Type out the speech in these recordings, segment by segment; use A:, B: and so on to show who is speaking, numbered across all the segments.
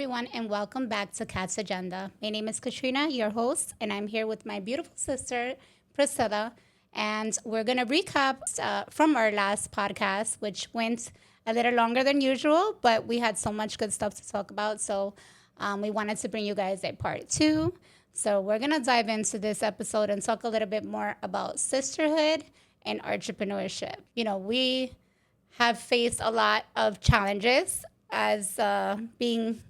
A: everyone, and welcome back to Cat's Agenda. My name is Katrina, your host, and I'm here with my beautiful sister, Priscilla. And we're going to recap from our last podcast, which went a little longer than usual, but we had so much good stuff to talk about. So we wanted to bring you guys a part two. So we're going to dive into this episode and talk a little bit more about sisterhood and entrepreneurship. We have faced a lot of challenges as being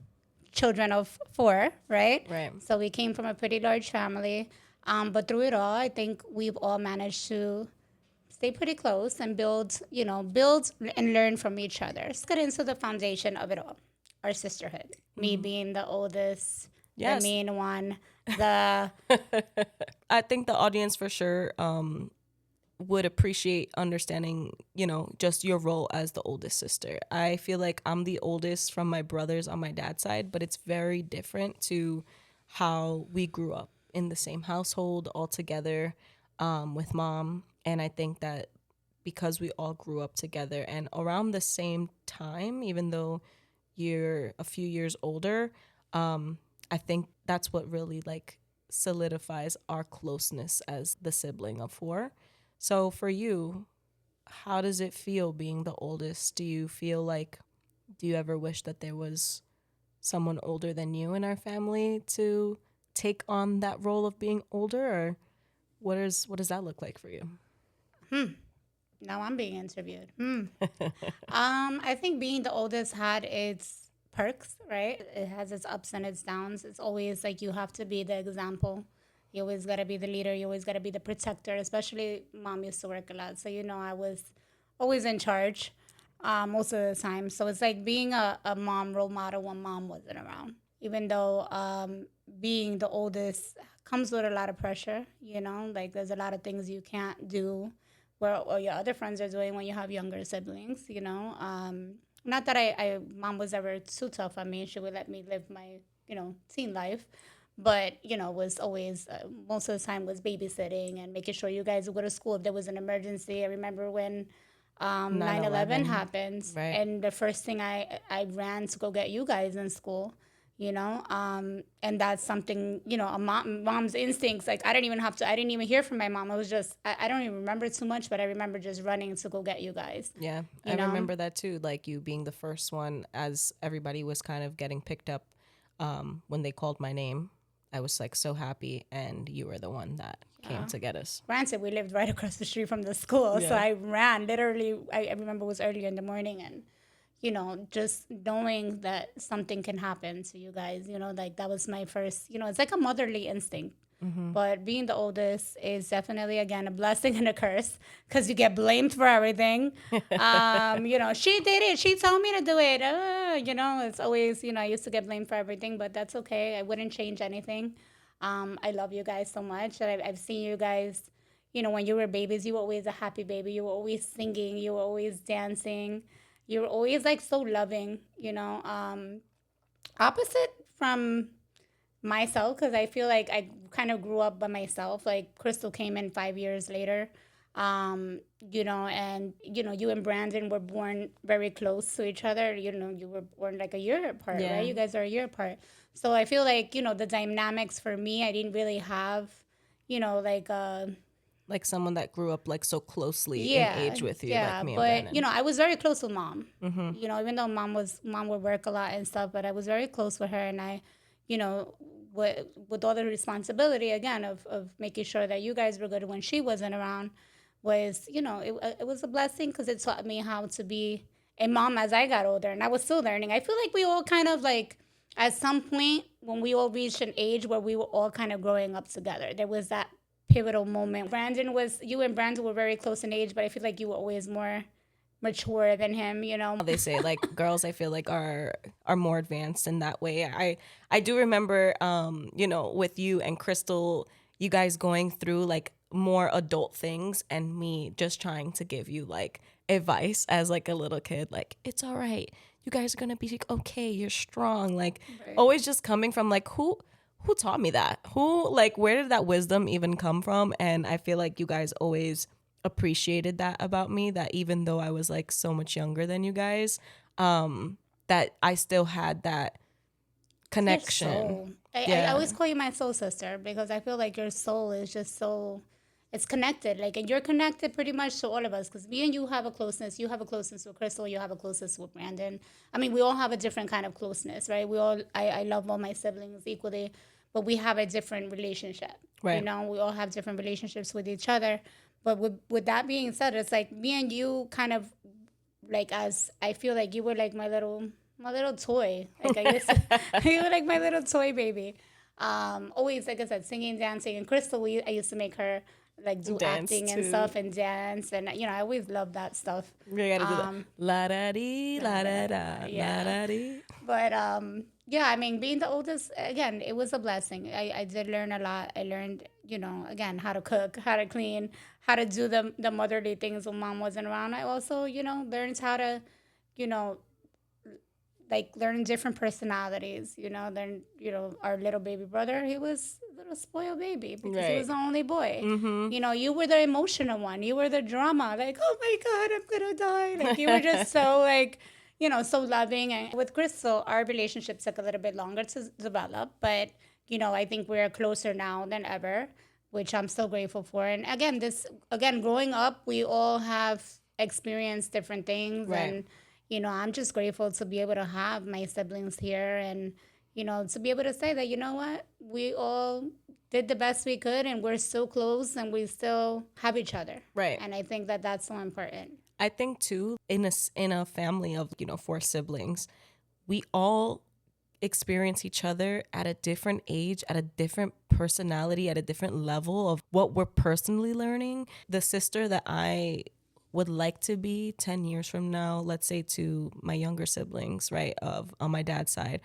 A: children of four, right?
B: Right.
A: So we came from a pretty large family. But through it all, I think we've all managed to stay pretty close and build and learn from each other. Let's get into the foundation of it all, our sisterhood. Me being the oldest, the
B: Yes.
A: mean one, the
B: I think the audience for sure would appreciate understanding, just your role as the oldest sister. I feel like I'm the oldest from my brothers on my dad's side, but it's very different to how we grew up in the same household all together with mom. And I think that because we all grew up together and around the same time, even though you're a few years older, I think that's what really like solidifies our closeness as the sibling of four. So for you, how does it feel being the oldest? Do you ever wish that there was someone older than you in our family to take on that role of being older, or what does that look like for you?
A: now I'm being interviewed. I think being the oldest had its perks, right? It has its ups and its downs. It's always like you have to be the example. You always got to be the leader. You always got to be the protector, especially mom used to work a lot. So, I was always in charge most of the time. So it's like being a mom role model when mom wasn't around. Even though being the oldest comes with a lot of pressure, like there's a lot of things you can't do where or your other friends are doing when you have younger siblings. Not that mom was ever too tough on me. She would let me live my, teen life. But, was always, most of the time was babysitting and making sure you guys would go to school if there was an emergency. I remember when 9/11
B: 9/11.
A: happened,
B: Right.
A: and the first thing I ran to go get you guys in school. And that's something, a mom's instincts. Like I didn't even hear from my mom. It was just, I don't even remember too much, but I remember just running to go get you guys,
B: Yeah,
A: you
B: I
A: know?
B: remember that too. Like you being the first one as everybody was kind of getting picked up when they called my name. I was like so happy, and you were the one that came
A: Yeah.
B: to get us.
A: Granted, we lived right across the street from the school. So
B: Yeah.
A: I ran literally, I remember it was early in the morning, and, just knowing that something can happen to you guys, like that was my first, it's like a motherly instinct. But being the oldest is definitely, again, a blessing and a curse because you get blamed for everything. She did it. She told me to do it. It's always, I used to get blamed for everything, but that's okay. I wouldn't change anything. I love you guys so much. And I've seen you guys, when you were babies, you were always a happy baby. You were always singing. You were always dancing. You were always like so loving. Opposite from myself because I feel like I kind of grew up by myself. Like Crystal came in 5 years later, and you and Brandon were born very close to each other. You were born like a year apart,
B: Yeah.
A: right? You guys are a year apart. So I feel like the dynamics for me, I didn't really have, like
B: Like someone that grew up like so closely in
A: yeah,
B: age with you, like
A: yeah.
B: me and
A: But
B: Brandon.
A: I was very close with mom. Even though mom would work a lot and stuff, but I was very close with her, and I, you know, with all the responsibility again of making sure that you guys were good when she wasn't around, was it was a blessing because it taught me how to be a mom as I got older, and I was still learning. I feel like we all kind of like at some point when we all reached an age where we were all kind of growing up together. There was that pivotal moment. You and Brandon were very close in age, but I feel like you were always more mature than him.
B: They say like girls I feel like are more advanced in that way. I do remember with you and Crystal, you guys going through like more adult things and me just trying to give you like advice as like a little kid, like it's all right, you guys are gonna be okay, you're strong, like
A: Right.
B: always just coming from like who taught me that, who like where did that wisdom even come from. And I feel like you guys always appreciated that about me, that even though I was like so much younger than you guys, that I still had that
A: Your
B: connection.
A: soul. I
B: Yeah.
A: always call you my soul sister because I feel like your soul is just so, it's connected. Like, and you're connected pretty much to all of us because me and you have a closeness. You have a closeness with Crystal. You have a closeness with Brandon. I mean, we all have a different kind of closeness, right? I love all my siblings equally, but we have a different relationship. You
B: Right.
A: know, we all have different relationships with each other. But with that being said, it's like me and you kind of like, as I feel like you were like my little toy. Like I used to, you were like my little toy baby. Always, like I said, singing, dancing, and Crystal. I used to make her like do
B: Dance
A: acting and
B: too.
A: stuff and dance, and I always loved that stuff.
B: We gotta do the la da dee,
A: Da,
B: la
A: da,
B: da
A: da,
B: da, la
A: yeah.
B: da dee.
A: But yeah, I mean, being the oldest again, it was a blessing. I did learn a lot. I learned, again, how to cook, how to clean, how to do the motherly things when mom wasn't around. I also, learned how to, you know, like learn different personalities. Then our little baby brother, he was a little spoiled baby because he was
B: Right.
A: the only boy.
B: Mm-hmm.
A: You were the emotional one. You were the drama. Like, oh my god, I'm gonna die. Like you were just so like, so loving. And with Crystal, our relationship took a little bit longer to develop, but I think we're closer now than ever, which I'm so grateful for. And again, growing up, we all have experienced different things,
B: Right.
A: and I'm just grateful to be able to have my siblings here and, to be able to say that, you know what, we all did the best we could and we're so close and we still have each other.
B: Right.
A: And I think that that's so important.
B: I think too, in a family of, four siblings, we all experience each other at a different age, at a different personality, at a different level of what we're personally learning. The sister that I would like to be 10 years from now, let's say to my younger siblings, right, of on my dad's side,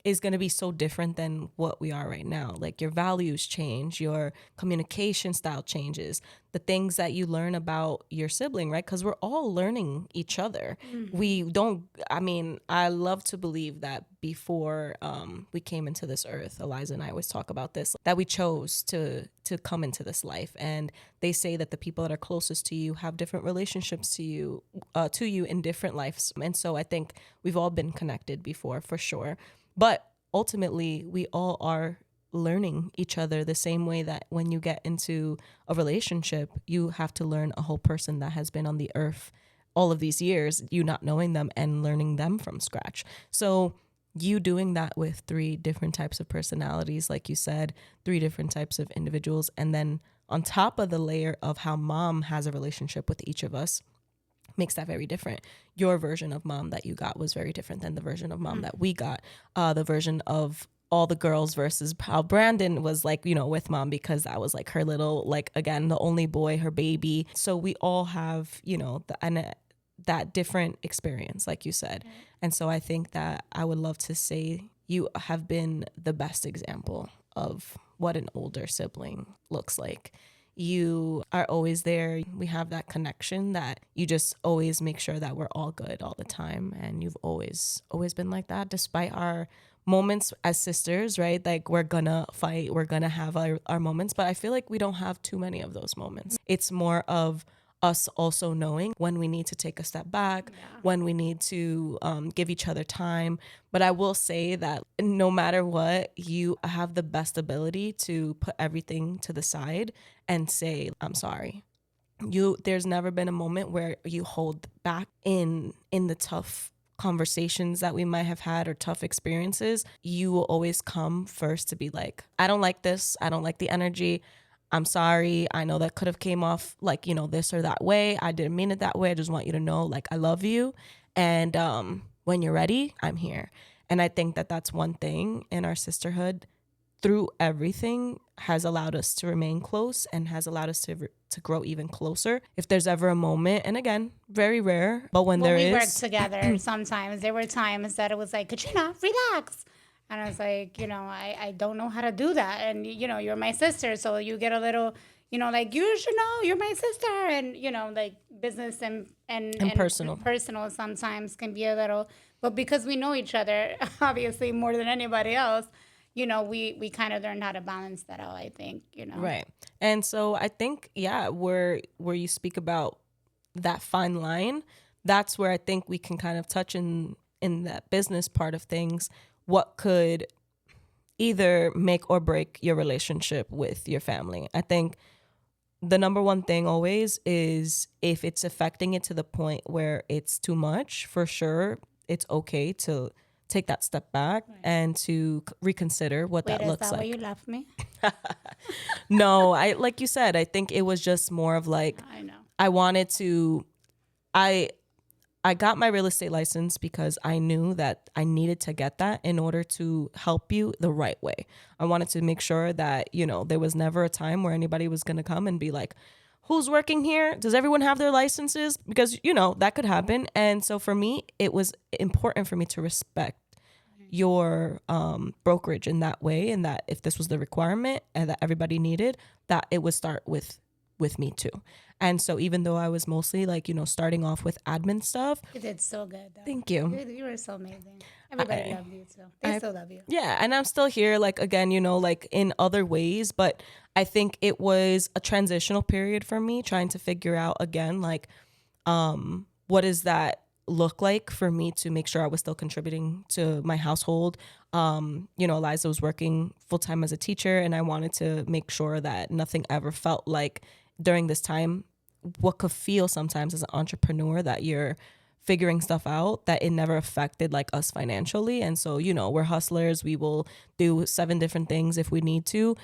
B: is going to be so different than what we are right now. Like your values change, your communication style changes, the things that you learn about your sibling, right? Because we're all learning each other. We don't, I mean, I love to believe that before we came into this earth, Eliza and I always talk about this, that we chose to come into this life. And they say that the people that are closest to you have different relationships to you in different lives. And so I think we've all been connected before for sure. But ultimately, we all are learning each other the same way that when you get into a relationship, you have to learn a whole person that has been on the earth all of these years, you not knowing them and learning them from scratch. So you doing that with three different types of personalities, like you said, three different types of individuals. And then on top of the layer of how mom has a relationship with each of us, makes that very different. Your version of mom that you got was very different than the version of mom that we got. The version of all the girls versus how Brandon was like, with mom, because that was like her little, like, again, the only boy, her baby. So we all have, that different experience, like you said. And so I think that I would love to say you have been the best example of what an older sibling looks like. You are always there. We have that connection that you just always make sure that we're all good all the time. And you've always been like that, despite our moments as sisters, right? Like we're gonna fight, we're gonna have our moments, but I feel like we don't have too many of those moments. It's more of us also knowing when we need to take a step back, when we need to give each other time. But I will say that no matter what, you have the best ability to put everything to the side and say, I'm sorry. There's never been a moment where you hold back in the tough conversations that we might have had or tough experiences. You will always come first to be like, I don't like this. I don't like the energy. I'm sorry. I know that could have came off like, this or that way. I didn't mean it that way. I just want you to know, like, I love you. And when you're ready, I'm here. And I think that that's one thing in our sisterhood through everything has allowed us to remain close and has allowed us to grow even closer. If there's ever a moment, and again, very rare, but when there
A: We worked
B: is,
A: together sometimes. There were times that it was like, Katrina, relax. And I was like, I don't know how to do that. And, you're my sister. So you get a little, like, you should know you're my sister. And, like business
B: and personal.
A: personal sometimes can be a little, but because we know each other, obviously more than anybody else, we kind of learned how to balance that out, I think.
B: Right. And so I think, yeah, where you speak about that fine line, that's where I think we can kind of touch in that business part of things. What could either make or break your relationship with your family. I think the number one thing always is if it's affecting it to the point where it's too much, for sure, it's okay to take that step back and to reconsider what
A: Wait,
B: that
A: is
B: looks
A: that why you
B: like.
A: left me?
B: No, I like you said, I think it was just more of like
A: I know.
B: I wanted to I I got my real estate license because I knew that I needed to get that in order to help you the right way. I wanted to make sure that, there was never a time where anybody was going to come and be like, who's working here? Does everyone have their licenses? Because, that could happen. And so for me, it was important for me to respect your brokerage in that way, and that if this was the requirement and that everybody needed, that it would start with me too. And so even though I was mostly like, starting off with admin stuff.
A: You did so good, though.
B: Thank you.
A: You were so amazing. Everybody loved you, too. They still love you.
B: Yeah, and I'm still here, like, again, like in other ways, but I think it was a transitional period for me trying to figure out again, like, what does that look like for me to make sure I was still contributing to my household. Eliza was working full time as a teacher, and I wanted to make sure that nothing ever felt like during this time, what could feel sometimes as an entrepreneur that you're figuring stuff out, that it never affected like us financially. And so, we're hustlers. We will do 7 different things if we need to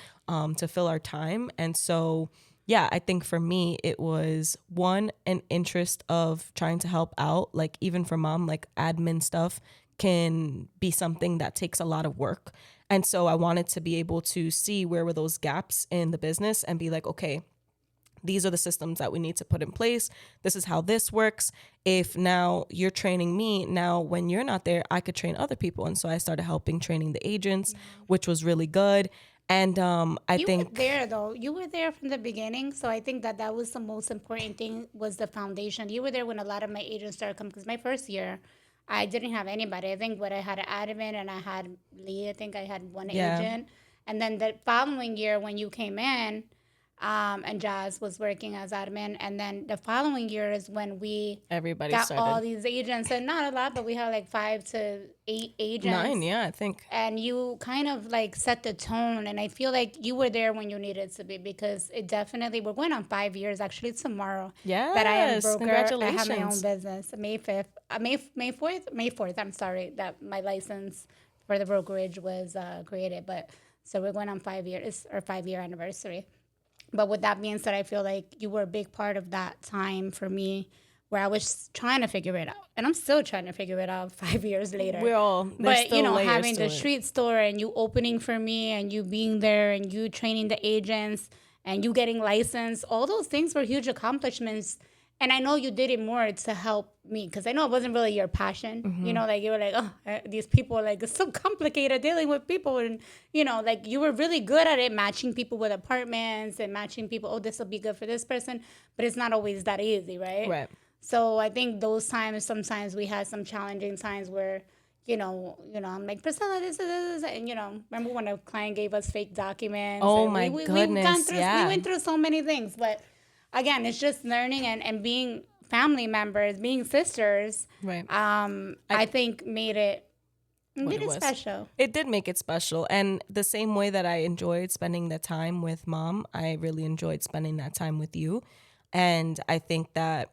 B: fill our time. And so, yeah, I think for me, it was one, an interest of trying to help out, like even for mom, like admin stuff can be something that takes a lot of work. And so I wanted to be able to see where were those gaps in the business and be like, okay, these are the systems that we need to put in place. This is how this works. If now you're training me, now when you're not there, I could train other people. And so I started helping training the agents, which was really good. And I
A: You
B: think
A: were there, though. You were there from the beginning. So I think that was the most important thing, was the foundation. You were there when a lot of my agents started coming. Because my first year, I didn't have anybody. I think what I had an admin and I had Lee. I think I had one
B: yeah,
A: agent. And then the following year when you came in, and Jazz was working as admin. And then the following year is when we
B: everybody
A: got all
B: started.
A: these agents. And not a lot, but we had like 5 to 8
B: 9,
A: agents.
B: yeah, I think.
A: And you kind of like set the tone. And I feel like you were there when you needed to be, because it definitely, we're going on 5 years. Actually, it's tomorrow that I am a
B: Yes,
A: broker. I have my own
B: congratulations.
A: business. May 5th, May 4th, I'm sorry, that my license for the brokerage was created. But so we're going on 5 years, it's our 5-year anniversary. But with that being said, I feel like you were a big part of that time for me, where I was trying to figure it out. And I'm still trying to figure it out 5 years later.
B: There's
A: But,
B: still layers
A: having
B: to
A: the
B: it.
A: street store and you opening for me and you being there and you training the agents and you getting licensed, all those things were huge accomplishments. And I know you did it more to help me, because I know it wasn't really your passion. Like you were like, oh, these people, like, it's so complicated dealing with people. And, like you were really good at it, matching people with apartments and matching people. Oh, this will be good for this person. But it's not always that easy, right?
B: Right.
A: So I think those times, sometimes we had some challenging times where, I'm like, Priscilla, this, and remember when a client gave us fake documents?
B: Oh
A: And
B: my
A: we've gone
B: goodness,
A: through, we
B: yeah.
A: went through so many things, but again, it's just learning and being family members, being sisters.
B: Right.
A: I think
B: What
A: made
B: it
A: it
B: was.
A: special.
B: It did make it special. And the same way that I enjoyed spending the time with mom, I really enjoyed spending that time with you. And I think that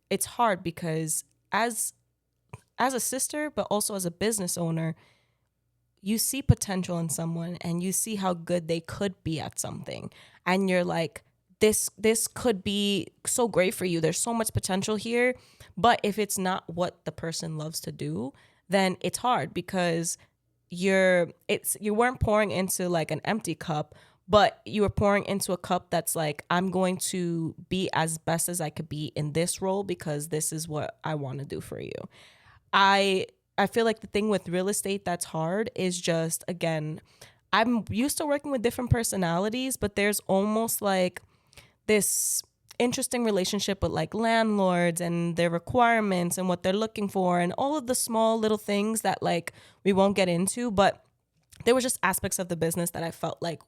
B: it's hard because as a sister, but also as a business owner, you see potential in someone and you see how good they could be at something. And you're like, this could be so great for you. There's so much potential here. But if it's not what the person loves to do, then it's hard because you weren't pouring into like an empty cup, but you were pouring into a cup that's like, I'm going to be as best as I could be in this role because this is what I want to do for you. I feel like the thing with real estate that's hard is just, again, I'm used to working with different personalities, but there's almost like this interesting relationship with like landlords and their requirements and what they're looking for and all of the small little things that like we won't get into, but there was just aspects of the business that I felt like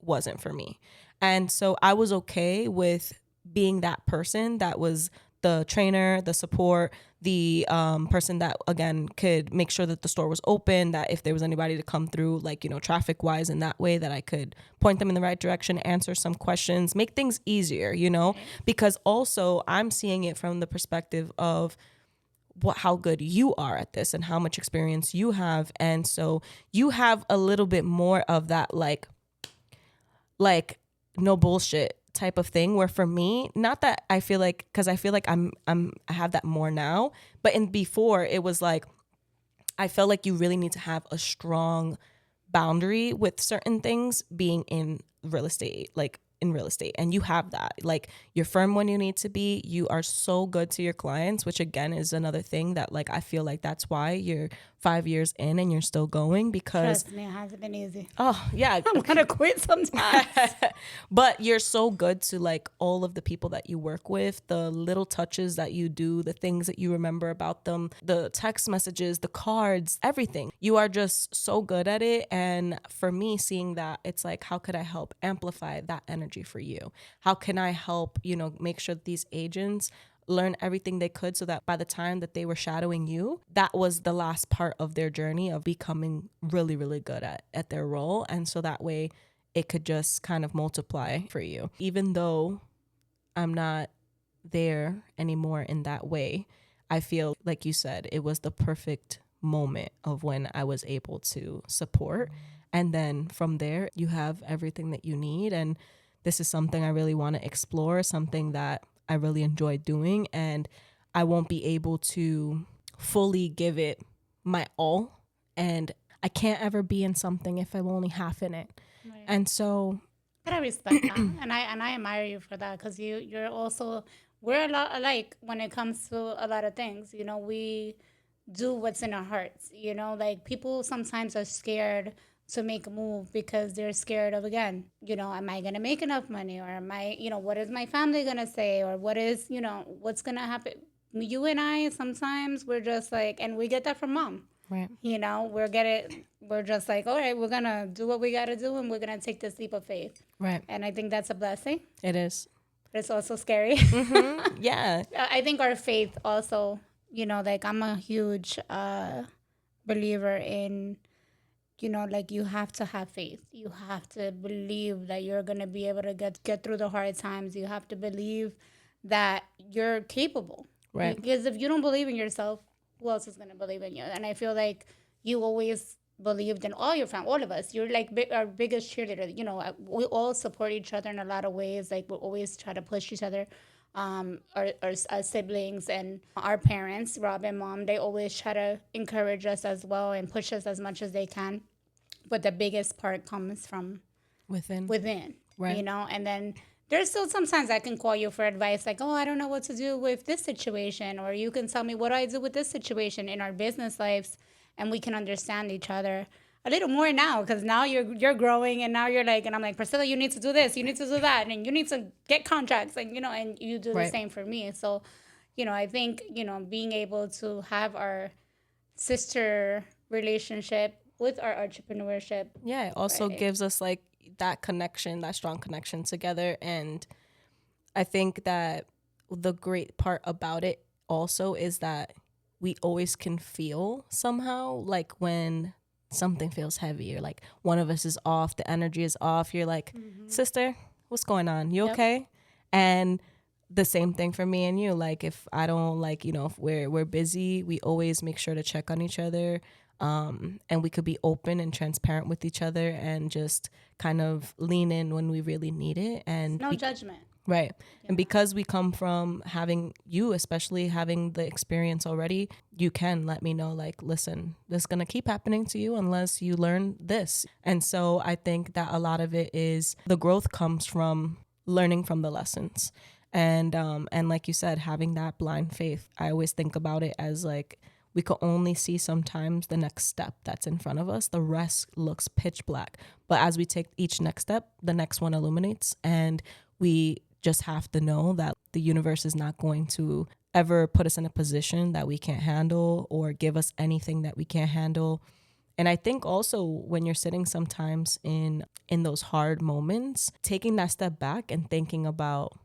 B: wasn't for me. And so I was okay with being that person that was the trainer, the support, the person that, again, could make sure that the store was open, that if there was anybody to come through, like, traffic wise in that way, that I could point them in the right direction, answer some questions, make things easier, because also I'm seeing it from the perspective of how good you are at this and how much experience you have. And so you have a little bit more of that, like no bullshit type of thing, where for me, not that I feel like, because I feel like I have that more now, but in before it was like, I felt like you really need to have a strong boundary with certain things being in real estate, and you have that. Like, you're firm when you need to be. You are so good to your clients, which again is another thing that, like, I feel like that's why you're 5 years in and you're still going, because
A: Trust me, it hasn't been easy.
B: oh yeah,
A: I'm gonna quit sometimes.
B: but you're so good to, like, all of the people that you work with, the little touches that you do, the things that you remember about them, the text messages, the cards, everything. You are just so good at it. And for me, seeing that, it's like, how could I help amplify that energy for you? How can I help, make sure that these agents learn everything they could, so that by the time that they were shadowing you, that was the last part of their journey of becoming really, really good at their role. And so that way it could just kind of multiply for you. Even though I'm not there anymore in that way, I feel like you said, it was the perfect moment of when I was able to support. And then from there, you have everything that you need. And this is something I really want to explore, something that I really enjoy doing. And I won't be able to fully give it my all. And I can't ever be in something if I'm only half in it.
A: Right.
B: And so,
A: But I respect that, and I admire you for that, because you're also, we're a lot alike when it comes to a lot of things. We do what's in our hearts. Like, people sometimes are scared to make a move because they're scared of, again, am I gonna make enough money, or am I, what is my family gonna say, or what is, what's gonna happen. You and I, sometimes we're just like, and we get that from mom.
B: right,
A: We're just like, all right, we're gonna do what we gotta do, and we're gonna take this leap of faith.
B: right.
A: And I think that's a blessing.
B: It is.
A: But it's also scary.
B: Yeah.
A: I think our faith also, like, I'm a huge believer in, like, you have to have faith. You have to believe that you're gonna be able to get through the hard times. You have to believe that you're capable.
B: Right.
A: Because if you don't believe in yourself, who else is gonna believe in you? And I feel like you always believed in all your family, all of us. You're like our biggest cheerleader. We all support each other in a lot of ways. Like, we always try to push each other. Our siblings and our parents, Rob and Mom, they always try to encourage us as well and push us as much as they can. But the biggest part comes from
B: Within.
A: right? And then there's still sometimes I can call you for advice, like, oh, I don't know what to do with this situation, or you can tell me what do I do with this situation in our business lives, and we can understand each other a little more now, because now you're growing, and now you're like, and I'm like, Priscilla, you need to do this, you need to do that, and you need to get contracts, and and you do the same for me. So, I think being able to have our sister relationship with our entrepreneurship,
B: Yeah, it also gives us, like, that connection, that strong connection together. And I think that the great part about it also is that we always can feel somehow, like, when something feels heavy, or like one of us is off, the energy is off, you're like, sister, what's going on? You okay? And the same thing for me and you. Like, if I don't, like, if we're busy, we always make sure to check on each other. And we could be open and transparent with each other, and just kind of lean in when we really need it. And
A: no judgment.
B: Right. Yeah. And because we come from having, you especially having the experience already, you can let me know, like, listen, this is going to keep happening to you unless you learn this. And so I think that a lot of it is, the growth comes from learning from the lessons. And like you said, having that blind faith. I always think about it as, like, we could only see sometimes the next step that's in front of us. The rest looks pitch black. But as we take each next step, the next one illuminates. And we just have to know that the universe is not going to ever put us in a position that we can't handle, or give us anything that we can't handle. And I think also, when you're sitting sometimes in those hard moments, taking that step back and thinking about,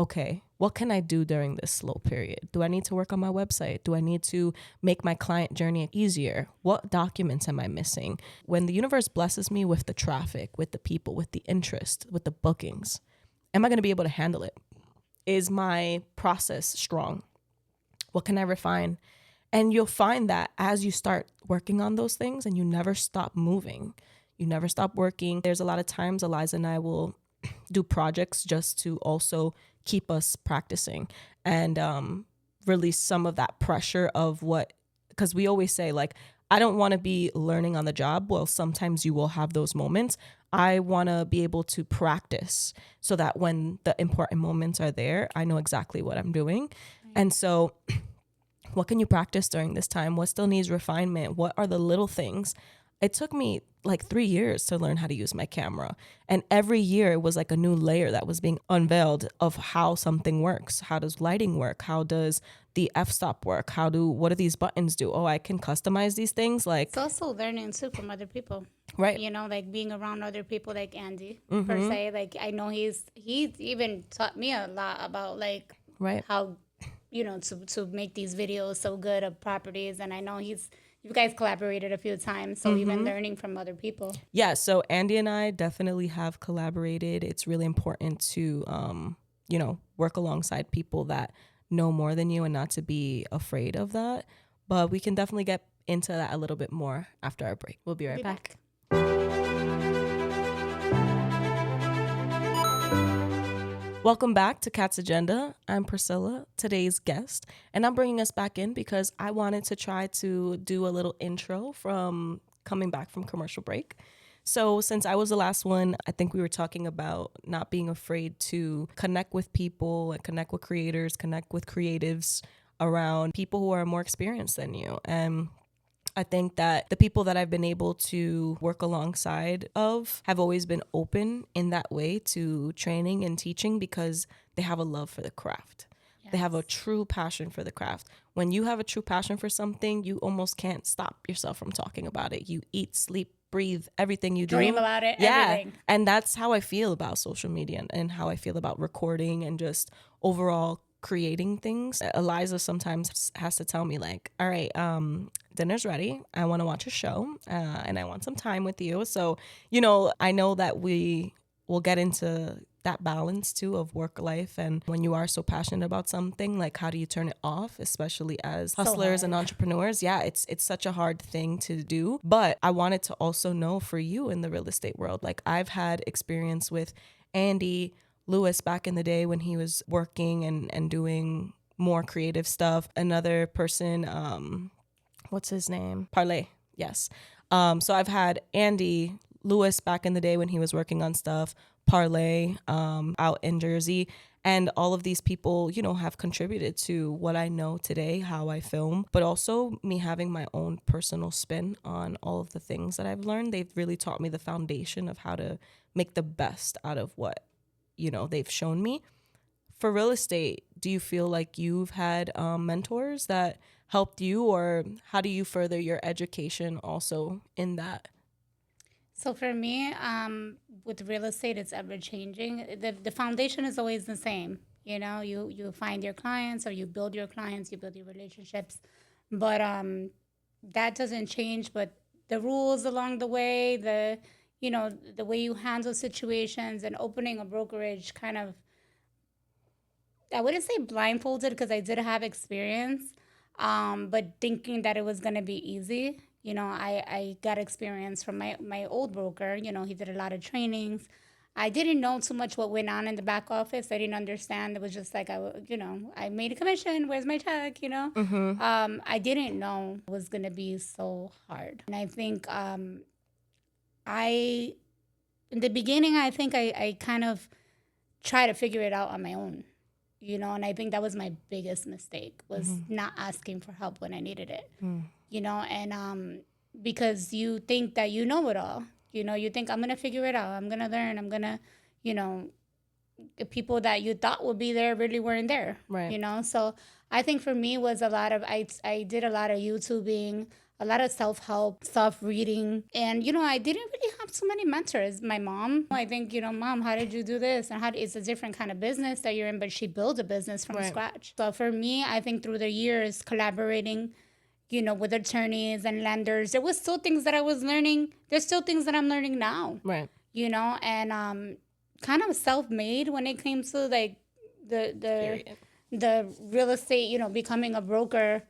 B: okay, what can I do during this slow period? Do I need to work on my website? Do I need to make my client journey easier? What documents am I missing? When the universe blesses me with the traffic, with the people, with the interest, with the bookings, am I going to be able to handle it? Is my process strong? What can I refine? And you'll find that as you start working on those things and you never stop moving, you never stop working. There's a lot of times Eliza and I will do projects just to also keep us practicing and release some of that pressure of what, because we always say, like, I don't want to be learning on the job. Well, sometimes you will have those moments. I want to be able to practice so that when the important moments are there, I know exactly what I'm doing. And so what can you practice during this time? What still needs refinement? What are the little things? It took me like 3 years to learn how to use my camera. And every year it was like a new layer that was being unveiled of how something works. How does lighting work? How does the f-stop work? What do these buttons do? Oh, I can customize these things. Like,
A: It's also learning too from other people.
B: right.
A: You know, like being around other people like Andy per se. Like I know he's even taught me a lot about like
B: Right.
A: how, you know, to make these videos so good of properties. And I know you guys collaborated a few times, so even learning from other people.
B: Yeah, so Andy and I definitely have collaborated. It's really important to, work alongside people that know more than you and not to be afraid of that. But we can definitely get into that a little bit more after our break. We'll be right back. Welcome back to Cat's Agenda. I'm Priscilla, today's guest, and I'm bringing us back in because I wanted to try to do a little intro from coming back from commercial break. So since I was the last one, I think we were talking about not being afraid to connect with people and connect with creators, connect with creatives around people who are more experienced than you. And I think that the people that I've been able to work alongside of have always been open in that way to training and teaching because they have a love for the craft. Yes. They have a true passion for the craft. When you have a true passion for something, you almost can't stop yourself from talking about it. You eat, sleep, breathe, everything you do.
A: Dream about it,
B: yeah.
A: everything.
B: And that's how I feel about social media and how I feel about recording and just overall creating things. Eliza sometimes has to tell me like, all right, dinner's ready. I want to watch a show and I want some time with you. So, I know that we will get into that balance too of work life. And when you are so passionate about something, like how do you turn it off, especially as hustlers and entrepreneurs? Yeah, it's such a hard thing to do. But I wanted to also know for you in the real estate world, like I've had experience with Andy Lewis back in the day when he was working and doing more creative stuff. Another person, what's his name? Parlay. Yes. So I've had Andy Lewis back in the day when he was working on stuff, Parlay, out in Jersey. And all of these people, have contributed to what I know today, how I film, but also me having my own personal spin on all of the things that I've learned. They've really taught me the foundation of how to make the best out of what they've shown me. For real estate, do you feel like you've had mentors that helped you, or how do you further your education also in that?
A: So for me, with real estate, it's ever changing. The foundation is always the same. You find your clients, or you build your clients, you build your relationships, but that doesn't change. But the rules along the way, the way you handle situations, and opening a brokerage, kind of, I wouldn't say blindfolded because I did have experience, but thinking that it was going to be easy. I got experience from my old broker. He did a lot of trainings. I didn't know too much what went on in the back office. I didn't understand. It was just like, I made a commission. Where's my check? I didn't know it was going to be so hard. And I think in the beginning, I think I kind of tried to figure it out on my own. And I think that was my biggest mistake, was not asking for help when I needed it. And because you think that you know it all. You think, I'm going to figure it out. I'm going to learn. I'm going to, the people that you thought would be there really weren't there.
B: Right.
A: So I think for me was I did a lot of YouTubing, a lot of self-help stuff, reading. And, you know, I didn't really have so many mentors. My mom, I think, you know, mom, how did you do this? And it's a different kind of business that you're in, but she built a business from scratch. So for me, I think through the years, collaborating, you know, with attorneys and lenders, there was still things that I was learning. There's still things that I'm learning now.
B: Right.
A: You know, and kind of self-made when it came to like the the real estate, you know, becoming a broker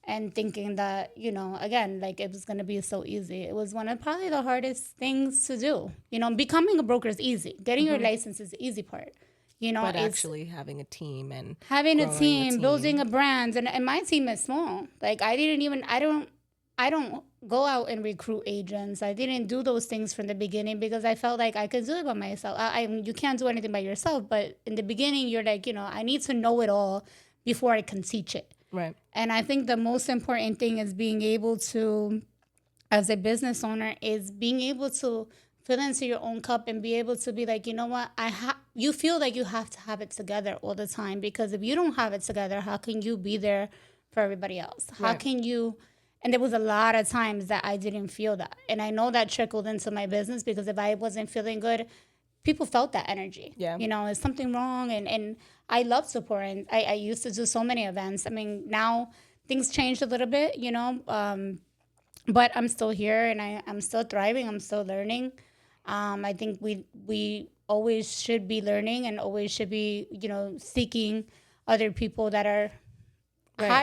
A: and thinking that, you know, again, like it was going to be so easy. It was one of probably the hardest things to do. You know, becoming a broker is easy. Getting your license is the easy part. You know,
B: But
A: it's
B: actually having a team and
A: having a
B: growing the
A: team, building a brand, and my team is small. Like I don't go out and recruit agents. I didn't do those things from the beginning because I felt like I could do it by myself. You can't do anything by yourself, but in the beginning you're like, you know, I need to know it all before I can teach it.
B: Right.
A: And I think the most important thing is being able to, as a business owner, is being able to fill into your own cup and be able to be like, you know what, you feel like you have to have it together all the time, because if you don't have it together, how can you be there for everybody else? How can you? And there was a lot of times that I didn't feel that, and I know that trickled into my business, because if I wasn't feeling good, people felt that energy.
B: Yeah.
A: You know, is something wrong? And I love supporting. I used to do so many events. I mean, now things changed a little bit, you know, but I'm still here, and I'm still thriving. I'm still learning. I think we always should be learning, and always should be, you know, seeking other people that are,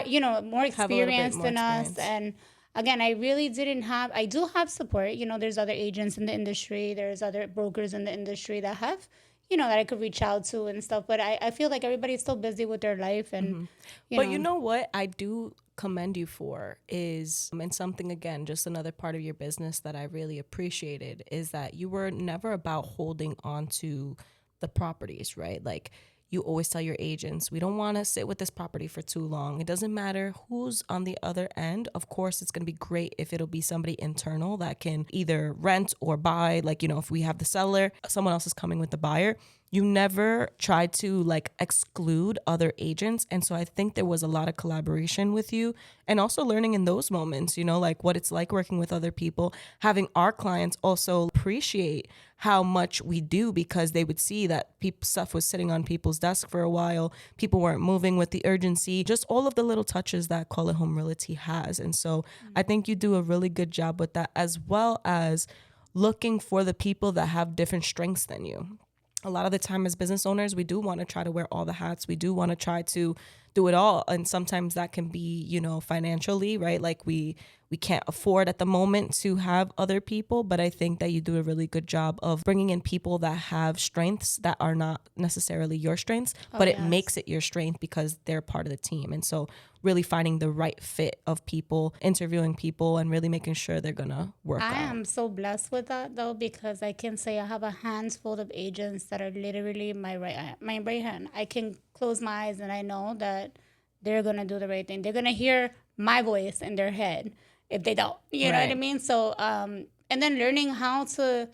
A: you know, more
B: Have a little bit
A: experienced
B: more
A: than us.
B: experience.
A: And again, I do have support. You know, there's other agents in the industry, there's other brokers in the industry that have, you know, that I could reach out to and stuff. But I feel like everybody's still busy with their life, and
B: But you know what I do commend you for is, and something again, just another part of your business that I really appreciated, is that you were never about holding on to the properties, right? Like, you always tell your agents, we don't want to sit with this property for too long. It doesn't matter who's on the other end. Of course, it's going to be great if it'll be somebody internal that can either rent or buy. Like, you know, if we have the seller, someone else is coming with the buyer. You never tried to like exclude other agents. And so I think there was a lot of collaboration with you, and also learning in those moments, you know, like what it's like working with other people, having our clients also appreciate how much we do, because they would see that stuff was sitting on people's desk for a while. People weren't moving with the urgency, just all of the little touches that Call It Home Realty has. And so I think you do a really good job with that, as well as looking for the people that have different strengths than you. A lot of the time as business owners, we do want to try to wear all the hats. We do want to try to do it all. And sometimes that can be, you know, financially, right? Like we can't afford at the moment to have other people, but I think that you do a really good job of bringing in people that have strengths that are not necessarily your strengths, but it makes it your strength because they're part of the team. And so really finding the right fit of people, interviewing people, and really making sure they're going to work
A: I
B: out.
A: am so blessed with that though, because I can say I have a handful of agents that are literally my right hand. I can close my eyes and I know that they're gonna do the right thing. They're gonna hear my voice in their head if they don't. You know what I
B: Right.
A: mean? So and then learning how to,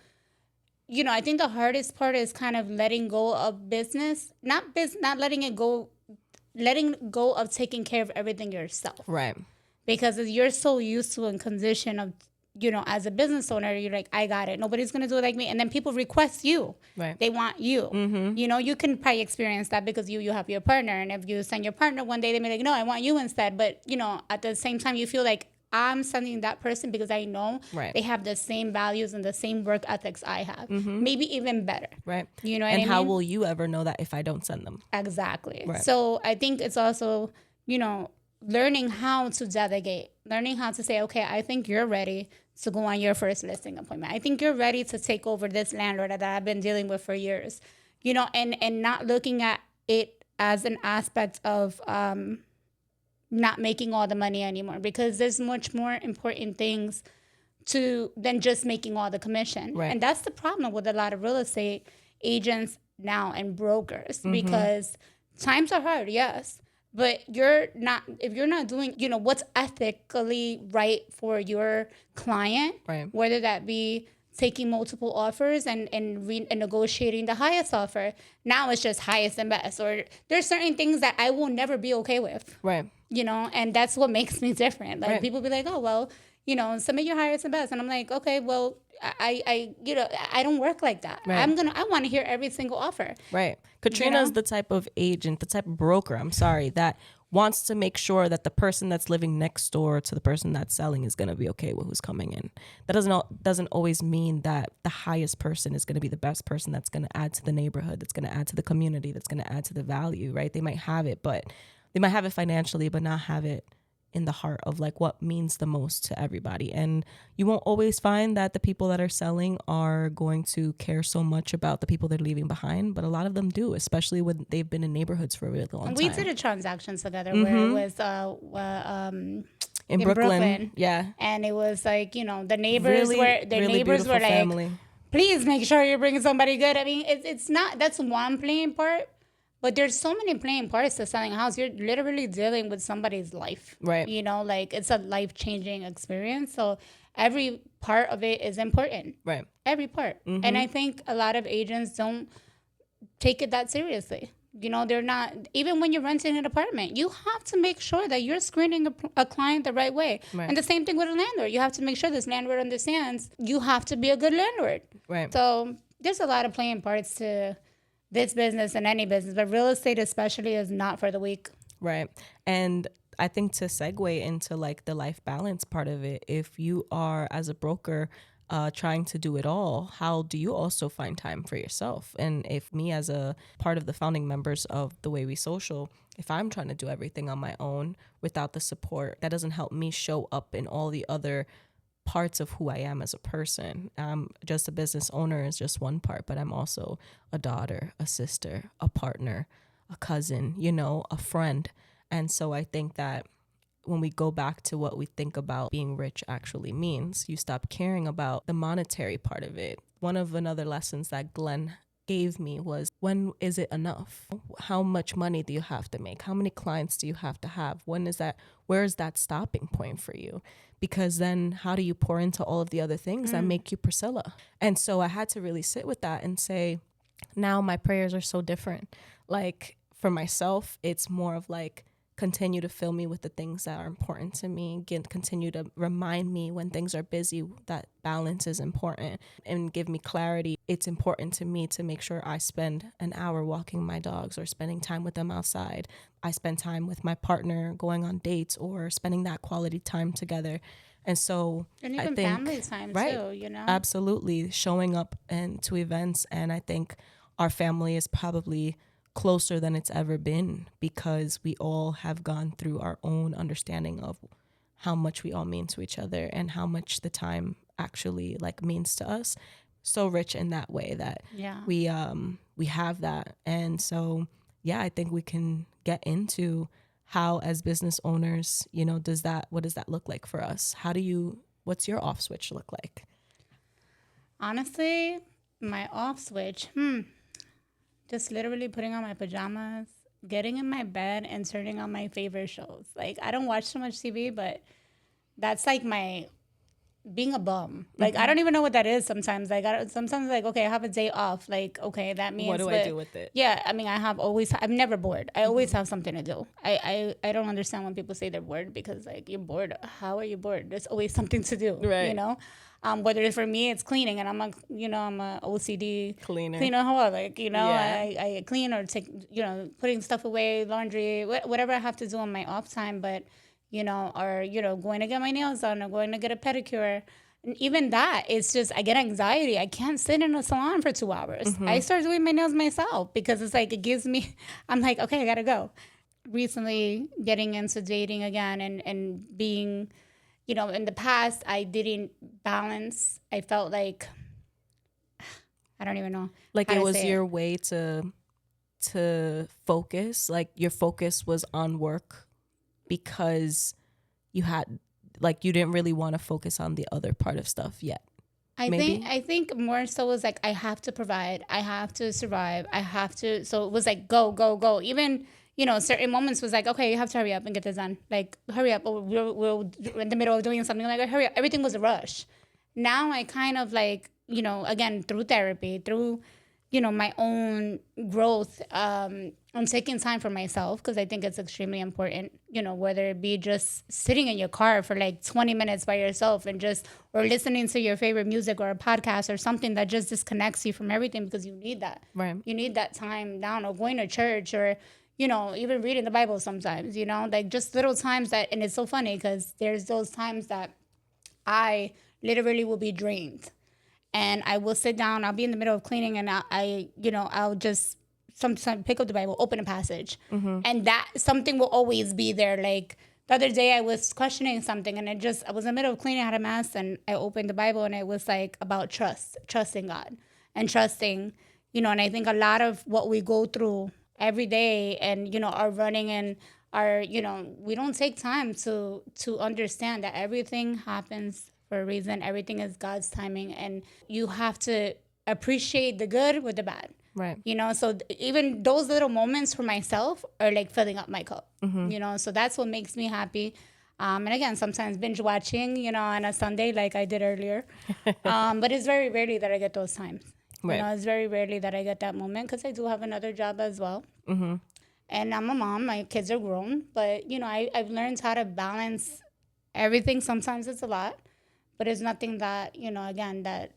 A: you know, I think the hardest part is kind of letting go of business, not letting go of taking care of everything yourself,
B: Right.
A: because you're so used to and conditioned of, you know, as a business owner, you're like, I got it, nobody's gonna do it like me. And then people request you,
B: Right.
A: they want you. You know, you can probably experience that because you have your partner, and if you send your partner one day, they may be like, no, I want you instead. But you know, at the same time, you feel like I'm sending that person because I know
B: Right.
A: they have the same values and the same work ethics I have, maybe even better.
B: Right.
A: You know what
B: And
A: I
B: how
A: mean?
B: will you ever know that if I don't send them?
A: Exactly.
B: Right.
A: So I think it's also, you know, learning how to delegate, learning how to say, okay, I think you're ready to go on your first listing appointment. I think you're ready to take over this landlord that I've been dealing with for years, you know, and not looking at it as an aspect of not making all the money anymore, because there's much more important things to than just making all the commission.
B: Right.
A: And that's the problem with a lot of real estate agents now and brokers, because times are hard, yes, but if you're not doing, you know, what's ethically right for your client,
B: Right.
A: whether that be taking multiple offers and negotiating the highest offer. Now it's just highest and best, or there's certain things that I will never be okay with.
B: Right.
A: And that's what makes me different. Like
B: Right.
A: people be like, oh, well, submit your highest and best. And I'm like, okay, well, I don't work like that.
B: Right.
A: I want to hear every single offer.
B: Right. Katrina is the type of agent, the type of broker, I'm sorry, that wants to make sure that the person that's living next door to the person that's selling is going to be okay with who's coming in. That doesn't always mean that the highest person is going to be the best person that's going to add to the neighborhood, that's going to add to the community, that's going to add to the value, right? They might have it, but they might have it financially, but not have it in the heart of like what means the most to everybody. And you won't always find that the people that are selling are going to care so much about the people they're leaving behind, but a lot of them do, especially when they've been in neighborhoods for a really long time.
A: We did a transaction together where it was
B: in Brooklyn. Yeah.
A: And it was like, the neighbors
B: really
A: were like,
B: family.
A: Please make sure you're bringing somebody good. I mean, it's not, that's one playing part. But there's so many playing parts to selling a house. You're literally dealing with somebody's life.
B: Right.
A: Like it's a life-changing experience. So every part of it is important.
B: Right.
A: Every part. And I think a lot of agents don't take it that seriously. They're not, even when you're renting an apartment, you have to make sure that you're screening a client the right way.
B: Right.
A: And the same thing with a landlord. You have to make sure this landlord understands you have to be a good landlord.
B: Right.
A: So there's a lot of playing parts to this business and any business, but real estate especially is not for the weak.
B: Right. And I think to segue into like the life balance part of it, if you are as a broker trying to do it all, how do you also find time for yourself? And if me as a part of the founding members of The Way We Social, if I'm trying to do everything on my own without the support, that doesn't help me show up in all the other parts of who I am as a person. Just a business owner is just one part, but I'm also a daughter, a sister, a partner, a cousin, a friend. And so I think that when we go back to what we think about being rich actually means, you stop caring about the monetary part of it. One of another lessons that Glenn gave me was, when is it enough? How much money do you have to make? How many clients do you have to have? Where is that stopping point for you? Because then how do you pour into all of the other things that make you Priscilla? And so I had to really sit with that and say, now my prayers are so different. Like for myself, it's more of like, continue to fill me with the things that are important to me. Again, continue to remind me when things are busy that balance is important, and give me clarity. It's important to me to make sure I spend an hour walking my dogs or spending time with them outside. I spend time with my partner going on dates or spending that quality time together. And so
A: and
B: I
A: even
B: think
A: family time too,
B: absolutely showing up to events. And I think our family is probably closer than it's ever been because we all have gone through our own understanding of how much we all mean to each other and how much the time actually like means to us. So rich in that way that we have that. And so I think we can get into how, as business owners, what does that look like for us? What's your off switch look like?
A: Honestly, my off switch, just literally putting on my pajamas, getting in my bed, and turning on my favorite shows. Like, I don't watch too much TV, but that's like my being a bum. Like, I don't even know what that is sometimes. Like, sometimes, like, okay, I have a day off. Like, okay, that means...
B: What do I do with it?
A: Yeah, I mean, I'm never bored. I always have something to do. I don't understand when people say they're bored because, like, you're bored. How are you bored? There's always something to do,
B: right.
A: Whether it's for me, it's cleaning, and I'm a OCD
B: cleaner.
A: Like, I clean or take, putting stuff away, laundry, whatever I have to do on my off time. But, or, going to get my nails done or going to get a pedicure. And even that, it's just, I get anxiety. I can't sit in a salon for 2 hours. I start doing my nails myself because it's like, it gives me, I'm like, okay, I got to go. Recently getting into dating again and being... in the past, I didn't balance. I felt like, I don't even know.
B: Like it was your way to focus. Like your focus was on work because you didn't really want to focus on the other part of stuff yet.
A: I think more so was like, I have to provide. I have to survive. I have to. So it was like, go, go, go. Even... certain moments was like, okay, you have to hurry up and get this done. Like, hurry up. Or we're in the middle of doing something. Like, hurry up. Everything was a rush. Now I kind of like, again, through therapy, through my own growth. I'm taking time for myself because I think it's extremely important, whether it be just sitting in your car for like 20 minutes by yourself and just, or listening to your favorite music or a podcast or something that just disconnects you from everything because you need that.
B: Right.
A: You need that time down, or going to church, or, even reading the Bible sometimes, like just little times that, and it's so funny because there's those times that I literally will be drained and I will sit down. I'll be in the middle of cleaning, and I'll just sometimes pick up the Bible, open a passage, and that something will always be there. Like the other day, I was questioning something, and I was in the middle of cleaning, I had a mess, and I opened the Bible, and it was like about trusting God, and trusting, and I think a lot of what we go through every day, and our running and our, we don't take time to understand that everything happens for a reason. Everything is God's timing, and you have to appreciate the good with the bad.
B: Right.
A: So even those little moments for myself are like filling up my cup. So that's what makes me happy. And again, sometimes binge watching, on a Sunday like I did earlier. But it's very rarely that I get those times.
B: Right.
A: It's very rarely that I get that moment because I do have another job as well. And I'm a mom. My kids are grown. But, I've learned how to balance everything. Sometimes it's a lot, but it's nothing that, again, that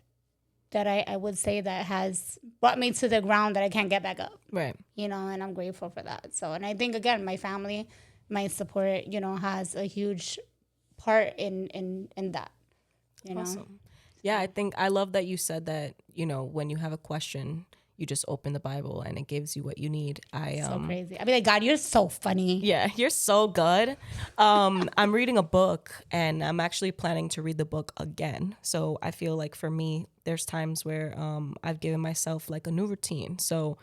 A: I would say that has brought me to the ground that I can't get back up.
B: Right.
A: And I'm grateful for that. So, and I think, again, my family, my support, has a huge part in that,
B: Awesome. Yeah, I think I love that you said that, when you have a question, you just open the Bible and it gives you what you need.
A: So crazy. I'd be like, God, you're so funny.
B: Yeah, you're so good. I'm reading a book and I'm actually planning to read the book again. So I feel like for me, there's times where I've given myself like a new routine. So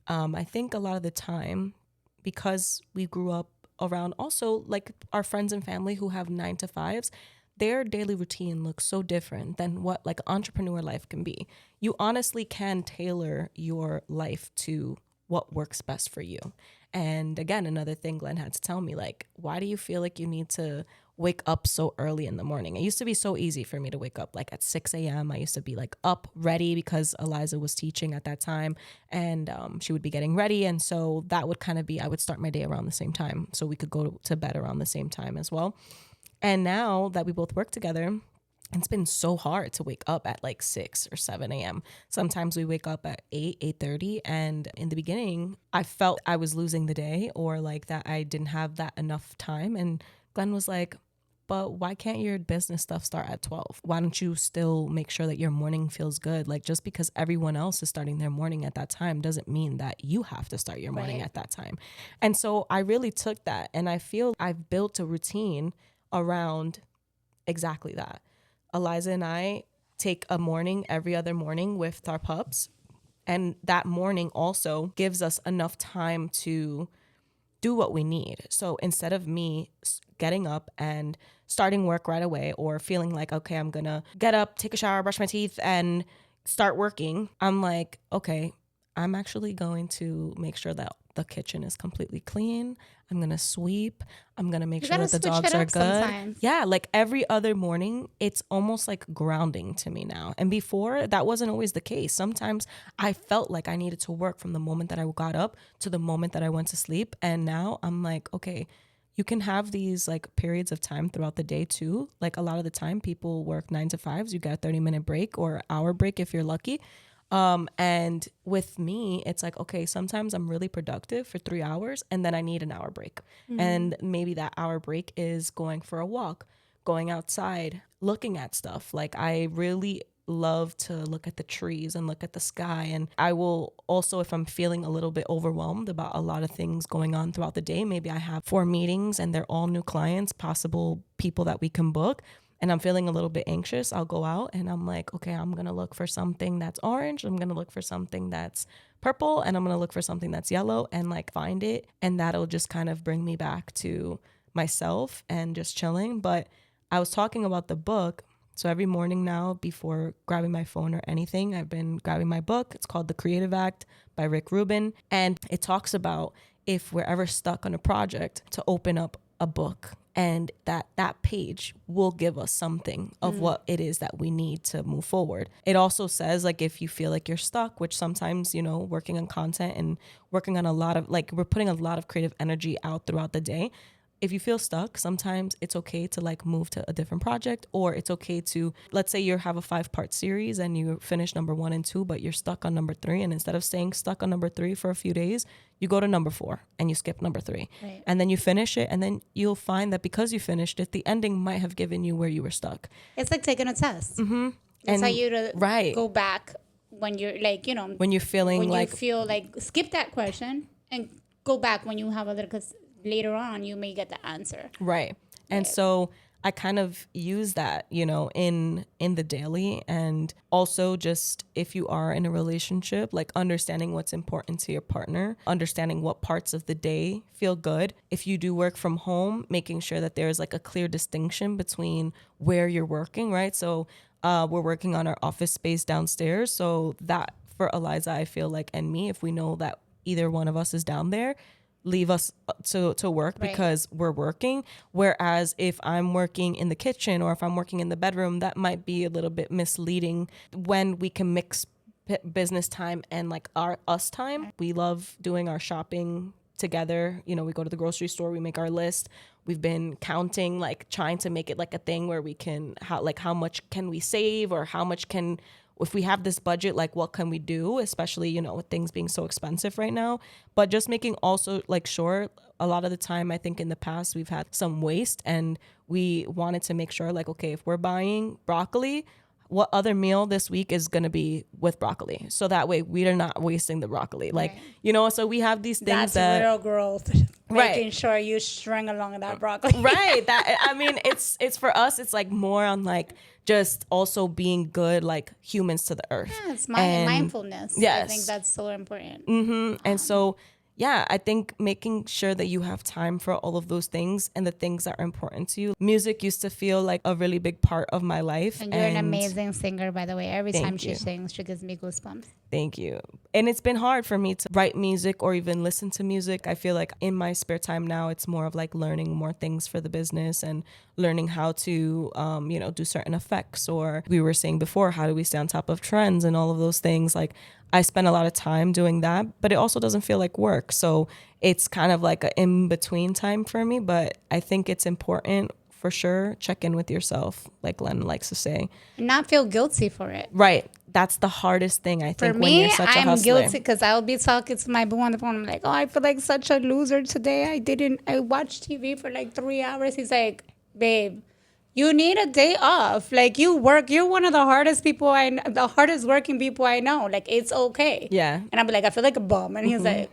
B: I think a lot of the time, because we grew up around also like our friends and family who have 9 to 5s, their daily routine looks so different than what like entrepreneur life can be. You honestly can tailor your life to what works best for you. And again, another thing Glenn had to tell me, like, why do you feel like you need to wake up so early in the morning? It used to be so easy for me to wake up like at 6 a.m. I used to be like up ready because Eliza was teaching at that time, and she would be getting ready. And so that would kind of be, I would start my day around the same time so we could go to bed around the same time as well. And now that we both work together, it's been so hard to wake up at like 6 or 7 a.m. Sometimes we wake up at 8:30. And in the beginning, I felt I was losing the day or like that I didn't have that enough time. And Glenn was like, but why can't your business stuff start at 12? Why don't you still make sure that your morning feels good? Like just because everyone else is starting their morning at that time doesn't mean that you have to start your morning at that time. And so I really took that, and I feel I've built a routine around exactly that. Eliza and I take a morning every other morning with our pups. And that morning also gives us enough time to do what we need. So instead of me getting up and starting work right away or feeling like, okay, I'm going to get up, take a shower, brush my teeth, and start working, I'm like, okay, I'm actually going to make sure that the kitchen is completely clean. I'm going to sweep. I'm going to make sure that the dogs are good.
A: Sometimes.
B: Yeah, like every other morning, it's almost like grounding to me now. And before, that wasn't always the case. Sometimes I felt like I needed to work from the moment that I got up to the moment that I went to sleep. And now I'm like, okay, you can have these like periods of time throughout the day too. Like a lot of the time people work 9 to 5s. You get a 30-minute break or hour break if you're lucky. And with me, it's like, okay, sometimes I'm really productive for 3 hours and then I need an hour break. And maybe that hour break is going for a walk, going outside, looking at stuff. Like I really love to look at the trees and look at the sky. And I will also, if I'm feeling a little bit overwhelmed about a lot of things going on throughout the day, maybe I have 4 meetings and they're all new clients, possible people that we can book, and I'm feeling a little bit anxious, I'll go out and I'm like, okay, I'm going to look for something that's orange. I'm going to look for something that's purple, and I'm going to look for something that's yellow and like find it. And that'll just kind of bring me back to myself and just chilling. But I was talking about the book. So every morning now, before grabbing my phone or anything, I've been grabbing my book. It's called The Creative Act by Rick Rubin. And it talks about if we're ever stuck on a project, to open up a book and that page will give us something of what it is that we need to move forward. It also says, like, if you feel like you're stuck, which sometimes, you know, working on content and working on a lot of, like, we're putting a lot of creative energy out throughout the day. If you feel stuck, sometimes it's okay to like move to a different project, or it's okay to, let's say you have a 5-part series and you finish number 1 and 2, but you're stuck on number 3. And instead of staying stuck on number 3 for a few days, you go to number 4 and you skip number 3.
A: Right.
B: And then you finish it. And then you'll find that because you finished it, the ending might have given you where you were stuck.
A: It's like taking a test.
B: Mm-hmm.
A: It's
B: And
A: how you to
B: right.
A: go back when you're like, you know,
B: When you're feeling
A: when
B: like,
A: you feel like skip that question and go back when you have a little, because later on you may get the answer.
B: right. And so I kind of use that, you know, in the daily, and also just if you are in a relationship, like understanding what's important to your partner, understanding what parts of the day feel good. If you do work from home, making sure that there's like a clear distinction between where you're working, right? So we're working on our office space downstairs. So that for Eliza, I feel like, and me, if we know that either one of us is down there, leave us to work
A: Right.
B: because we're working. Whereas if I'm working in the kitchen or if I'm working in the bedroom, that might be a little bit misleading when we can mix business time and like our us time. We love doing our shopping together. You know, we go to the grocery store, we make our list. We've been counting, like trying to make it like a thing where we can, how much can we save, or how much can, if we have this budget, like what can we do, especially, you know, with things being so expensive right now. But just making also like sure, a lot of the time, I think in the past we've had some waste, and we wanted to make sure like, okay, if we're buying broccoli, what other meal this week is going to be with broccoli? So that way we are not wasting the broccoli. Like,
A: Right.
B: you know, so we have these things
A: That's
B: that
A: real growth.
B: Right.
A: Making sure you string along that broccoli.
B: right. That, I mean, it's for us, it's like more on like just also being good, like humans to the earth.
A: Yeah, it's
B: And-
A: mindfulness. I
B: yes.
A: think that's so important.
B: And so, yeah, I think making sure that you have time for all of those things and the things that are important to you. Music used to feel like a really big part of my life.
A: And you're an amazing singer, by the way. Every
B: Thank
A: time she
B: you.
A: sings, she gives me goosebumps.
B: Thank you. And it's been hard for me to write music or even listen to music. I feel like in my spare time now, it's more of like learning more things for the business and learning how to, you know, do certain effects. Or we were saying before, how do we stay on top of trends and all of those things? Like I spend a lot of time doing that, but it also doesn't feel like work. So it's kind of like an in-between time for me. But I think it's important for sure. Check in with yourself, like Len likes to say.
A: And not feel guilty for it.
B: Right. That's the hardest thing, I
A: For
B: think, when
A: me,
B: you're such a
A: I'm
B: hustler.
A: guilty because I'll be talking to my boo on the phone. I'm like, oh, I feel like such a loser today. I watched TV for like 3 hours. He's like, babe, you need a day off. Like you work, you're one of the hardest people the hardest working people I know. Like it's okay.
B: Yeah.
A: And I'll be like, I feel like a bum. And he's like,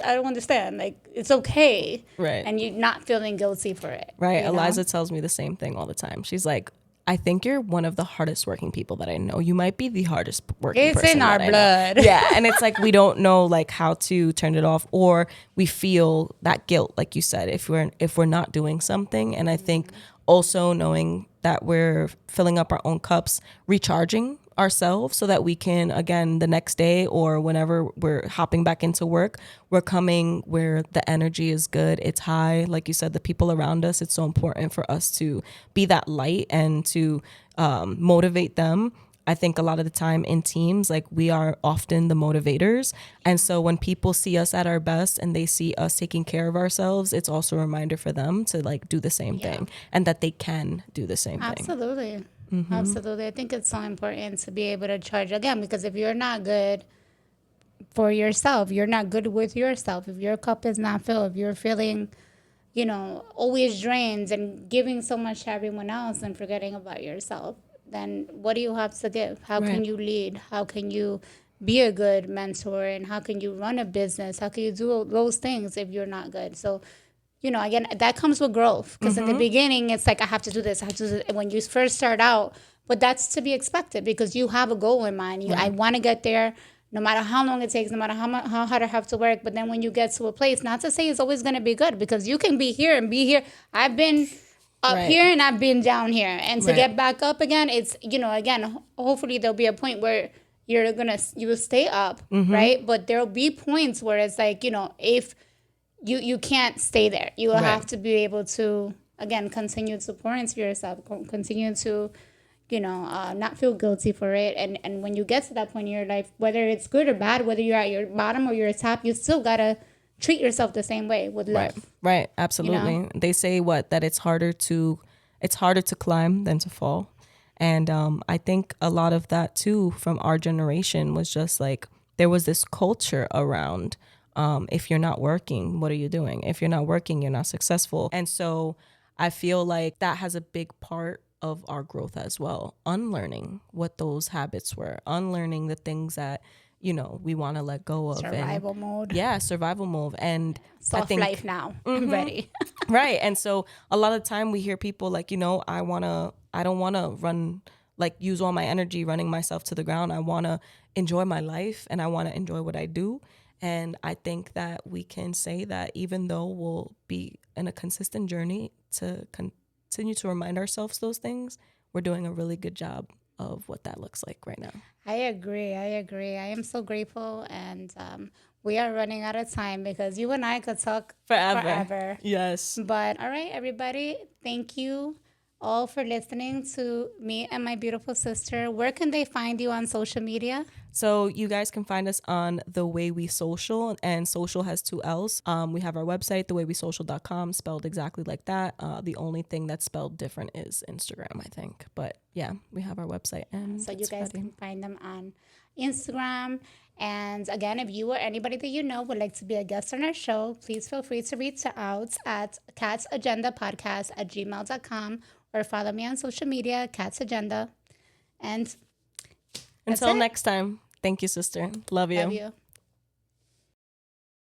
A: I don't understand. Like it's okay.
B: Right.
A: And you're not feeling guilty for it.
B: Right.
A: you know?
B: Eliza tells me the same thing all the time. She's like, I think you're one of the hardest working people that I know. You might be the hardest working
A: It's
B: person
A: in our
B: that I know.
A: blood.
B: Yeah. And it's like we don't know like how to turn it off, or we feel that guilt, like you said, if we're not doing something. And I think also knowing that we're filling up our own cups, recharging ourselves so that we can, again, the next day or whenever we're hopping back into work, we're coming where the energy is good, it's high. Like you said, the people around us, it's so important for us to be that light and to motivate them. I think a lot of the time in teams, like we are often the motivators. And so when people see us at our best and they see us taking care of ourselves, it's also a reminder for them to like do the same thing, and that they can do the same thing.
A: Absolutely. Absolutely. I think it's so important to be able to charge again, because if you're not good for yourself, you're not good with yourself. If your cup is not filled, if you're feeling, you know, always drained and giving so much to everyone else and forgetting about yourself, then what do you have to give? How can
B: Right.
A: you lead? How can you be a good mentor? And how can you run a business? How can you do those things if you're not good? So, you know, again, that comes with growth. Because in the beginning, it's like, I have to do this. I have to do this. When you first start out, but that's to be expected because you have a goal in mind. I want to get there no matter how long it takes, no matter how hard I have to work. But then when you get to a place, not to say it's always going to be good, because you can be here and be here. I've been up
B: Right.
A: here and I've been down here. And to
B: Right.
A: get back up again, it's, you know, again, hopefully there'll be a point where you will stay up, right? But there'll be points where it's like, you know, if you can't stay there, you will
B: Right.
A: have to be able to again, continue to pour into yourself, continue to, not feel guilty for it. And when you get to that point in your life, whether it's good or bad, whether you're at your bottom or you're at top, you still gotta treat yourself the same way with
B: Right.
A: love.
B: Right.
A: You know,
B: Absolutely. They say that it's harder to climb than to fall. And I think a lot of that too from our generation was just like there was this culture around if you're not working, what are you doing? If you're not working, you're not successful. And so I feel like that has a big part of our growth as well. Unlearning what those habits were, unlearning the things that, we want to let go of. And
A: survival mode,
B: yeah, survival mode. And I
A: soft life
B: think,
A: now. I'm ready.
B: right. And so a lot of the time we hear people like, I don't want to run, like use all my energy running myself to the ground. I want to enjoy my life and I want to enjoy what I do. And I think that we can say that even though we'll be in a consistent journey to continue to remind ourselves those things, we're doing a really good job of what that looks like right now.
A: I agree. I agree. I am so grateful. And we are running out of time because you and I could talk
B: Forever.
A: forever.
B: Yes.
A: But all right, everybody, thank you all for listening to me and my beautiful sister. Where can they find you on social media?
B: So you guys can find us on The Way We Social, and social has 2 L's. We have our website, thewaywesocial.com, spelled exactly like that. The only thing that's spelled different is Instagram, I think. But yeah, we have our website, and
A: So you
B: it's
A: guys
B: ready.
A: can find them on Instagram. And again, if you or anybody that you know would like to be a guest on our show, please feel free to reach out at catsagendapodcast@gmail.com or follow me on social media, Cats Agenda. And that's
B: Until
A: it.
B: next time, thank you, sister. Love
A: Love
B: you.
A: you.